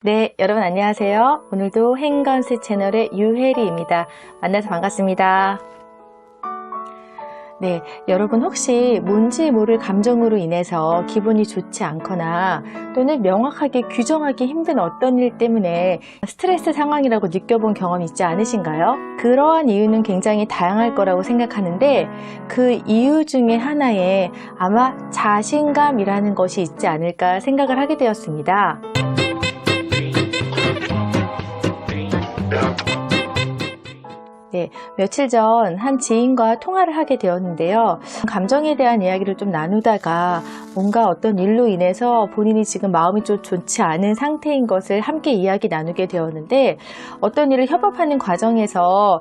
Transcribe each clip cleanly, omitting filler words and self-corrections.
네, 여러분 안녕하세요. 오늘도 행건스 채널의 유혜리입니다. 만나서 반갑습니다. 네, 여러분 혹시 뭔지 모를 감정으로 인해서 기분이 좋지 않거나 또는 명확하게 규정하기 힘든 어떤 일 때문에 스트레스 상황이라고 느껴본 경험 있지 않으신가요? 그러한 이유는 굉장히 다양할 거라고 생각하는데 그 이유 중에 하나에 아마 자신감이라는 것이 있지 않을까 생각을 하게 되었습니다. 네, 며칠 전 한 지인과 통화를 하게 되었는데요. 감정에 대한 이야기를 좀 나누다가 뭔가 어떤 일로 인해서 본인이 지금 마음이 좀 좋지 않은 상태인 것을 함께 이야기 나누게 되었는데 어떤 일을 협업하는 과정에서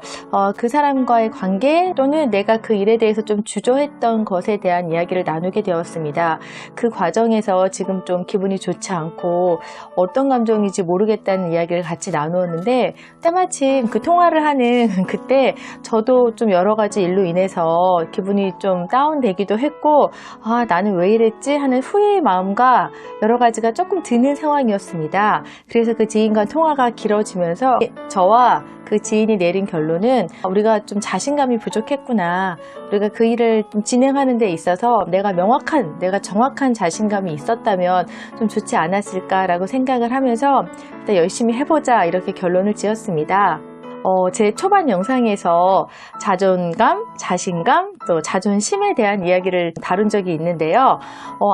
그 사람과의 관계 또는 내가 그 일에 대해서 좀 주저했던 것에 대한 이야기를 나누게 되었습니다. 그 과정에서 지금 좀 기분이 좋지 않고 어떤 감정인지 모르겠다는 이야기를 같이 나누었는데 때마침 그 통화를 하는 그때 저도 좀 여러 가지 일로 인해서 기분이 좀 다운되기도 했고 나는 왜 이랬지 하는 후회의 마음과 여러 가지가 조금 드는 상황이었습니다. 그래서 그 지인과 통화가 길어지면서 저와 그 지인이 내린 결론은 우리가 좀 자신감이 부족했구나. 우리가 그 일을 좀 진행하는 데 있어서 내가 정확한 자신감이 있었다면 좀 좋지 않았을까라고 생각을 하면서 일단 열심히 해보자 이렇게 결론을 지었습니다. 제 초반 영상에서 자존감, 자신감, 또 자존심에 대한 이야기를 다룬 적이 있는데요.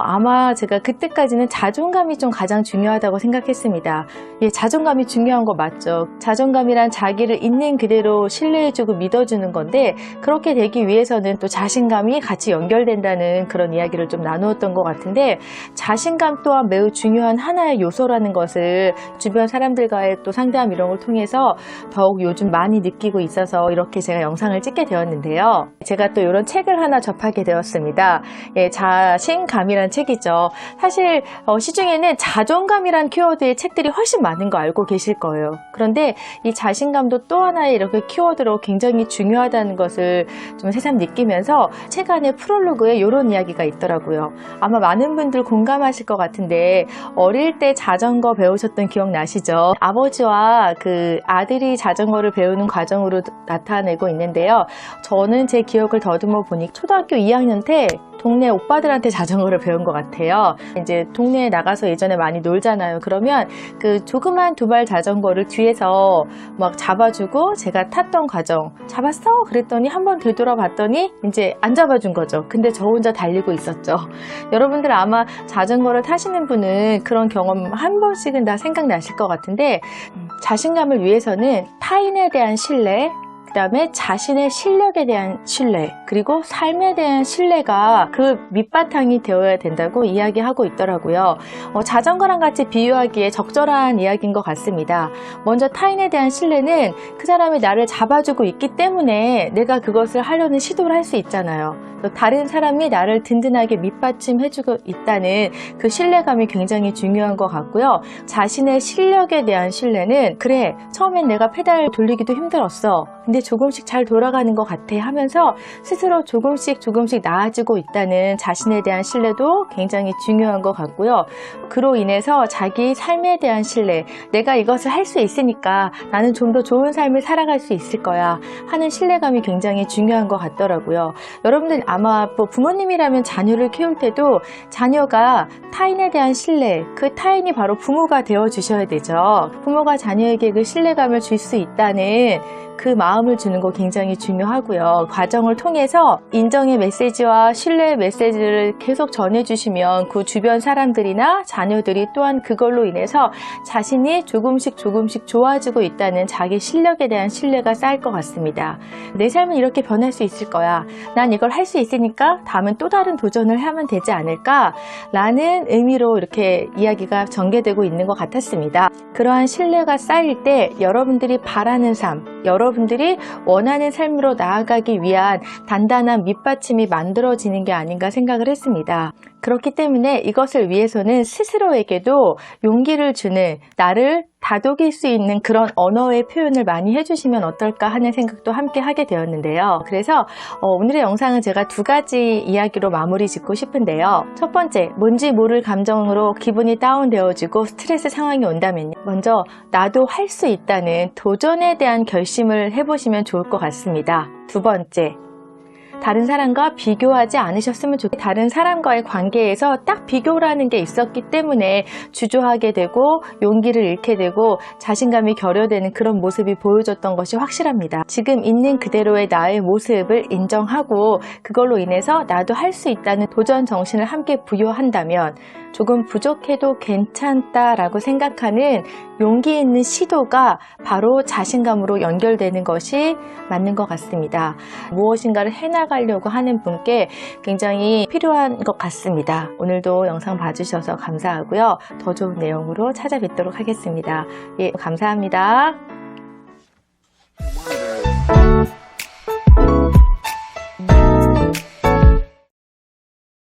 아마 제가 그때까지는 자존감이 좀 가장 중요하다고 생각했습니다. 예, 자존감이 중요한 거 맞죠. 자존감이란 자기를 있는 그대로 신뢰해주고 믿어주는 건데 그렇게 되기 위해서는 또 자신감이 같이 연결된다는 그런 이야기를 좀 나누었던 것 같은데 자신감 또한 매우 중요한 하나의 요소라는 것을 주변 사람들과의 또 상담 이런 걸 통해서 더욱 요즘 많이 느끼고 있어서 이렇게 제가 영상을 찍게 되었는데요. 제가 또 이런 책을 하나 접하게 되었습니다. 예, 자신감이란 책이죠. 사실 시중에는 자존감이란 키워드의 책들이 훨씬 많은 거 알고 계실 거예요. 그런데 이 자신감도 또 하나의 이렇게 키워드로 굉장히 중요하다는 것을 좀 새삼 느끼면서 책 안에 프롤로그에 이런 이야기가 있더라고요. 아마 많은 분들 공감하실 것 같은데 어릴 때 자전거 배우셨던 기억 나시죠? 아버지와 그 아들이 자전거를 배우는 과정으로 나타내고 있는데요. 저는 제 기억을 더듬어 보니 초등학교 2학년 때 동네 오빠들한테 자전거를 배운 것 같아요. 이제 동네에 나가서 예전에 많이 놀잖아요. 그러면 그 조그만 두발 자전거를 뒤에서 막 잡아주고 제가 탔던 과정. 잡았어? 그랬더니 한번 되돌아봤더니 이제 안 잡아준 거죠. 근데 저 혼자 달리고 있었죠. 여러분들 아마 자전거를 타시는 분은 그런 경험 한 번씩은 다 생각나실 것 같은데 자신감을 위해서는 타인에 대한 신뢰, 그 다음에 자신의 실력에 대한 신뢰, 그리고 삶에 대한 신뢰가 그 밑바탕이 되어야 된다고 이야기하고 있더라고요. 자전거랑 같이 비유하기에 적절한 이야기인 것 같습니다. 먼저 타인에 대한 신뢰는 그 사람이 나를 잡아주고 있기 때문에 내가 그것을 하려는 시도를 할 수 있잖아요. 또 다른 사람이 나를 든든하게 밑받침해주고 있다는 그 신뢰감이 굉장히 중요한 것 같고요. 자신의 실력에 대한 신뢰는 그래, 처음엔 내가 페달 돌리기도 힘들었어. 근데 조금씩 잘 돌아가는 것 같아 하면서 스스로 조금씩 나아지고 있다는 자신에 대한 신뢰도 굉장히 중요한 것 같고요. 그로 인해서 자기 삶에 대한 신뢰, 내가 이것을 할 수 있으니까 나는 좀 더 좋은 삶을 살아갈 수 있을 거야 하는 신뢰감이 굉장히 중요한 것 같더라고요. 여러분들 아마 부모님이라면 자녀를 키울 때도 자녀가 타인에 대한 신뢰, 그 타인이 바로 부모가 되어 주셔야 되죠. 부모가 자녀에게 그 신뢰감을 줄 수 있다는 그 마음을 주는 거 굉장히 중요하고요. 과정을 통해서 인정의 메시지와 신뢰의 메시지를 계속 전해주시면 그 주변 사람들이나 자녀들이 또한 그걸로 인해서 자신이 조금씩 좋아지고 있다는 자기 실력에 대한 신뢰가 쌓일 것 같습니다. 내 삶은 이렇게 변할 수 있을 거야. 난 이걸 할 수 있으니까 다음은 또 다른 도전을 하면 되지 않을까? 라는 의미로 이렇게 이야기가 전개되고 있는 것 같았습니다. 그러한 신뢰가 쌓일 때 여러분들이 바라는 삶, 여러분들이 원하는 삶으로 나아가기 위한 단단한 밑받침이 만들어지는 게 아닌가 생각을 했습니다. 그렇기 때문에 이것을 위해서는 스스로에게도 용기를 주는, 나를 다독일 수 있는 그런 언어의 표현을 많이 해주시면 어떨까 하는 생각도 함께 하게 되었는데요. 그래서 오늘의 영상은 제가 2가지 이야기로 마무리 짓고 싶은데요. 첫 번째, 뭔지 모를 감정으로 기분이 다운되어지고 스트레스 상황이 온다면요. 먼저 나도 할 수 있다는 도전에 대한 결심을 해보시면 좋을 것 같습니다. 두 번째, 다른 사람과 비교하지 않으셨으면 좋겠어요. 다른 사람과의 관계에서 딱 비교라는 게 있었기 때문에 주저하게 되고 용기를 잃게 되고 자신감이 결여되는 그런 모습이 보여졌던 것이 확실합니다. 지금 있는 그대로의 나의 모습을 인정하고 그걸로 인해서 나도 할 수 있다는 도전 정신을 함께 부여한다면 조금 부족해도 괜찮다라고 생각하는 용기 있는 시도가 바로 자신감으로 연결되는 것이 맞는 것 같습니다. 무엇인가를 해나가려고 하는 분께 굉장히 필요한 것 같습니다. 오늘도 영상 봐주셔서 감사하고요. 더 좋은 내용으로 찾아뵙도록 하겠습니다. 예, 감사합니다.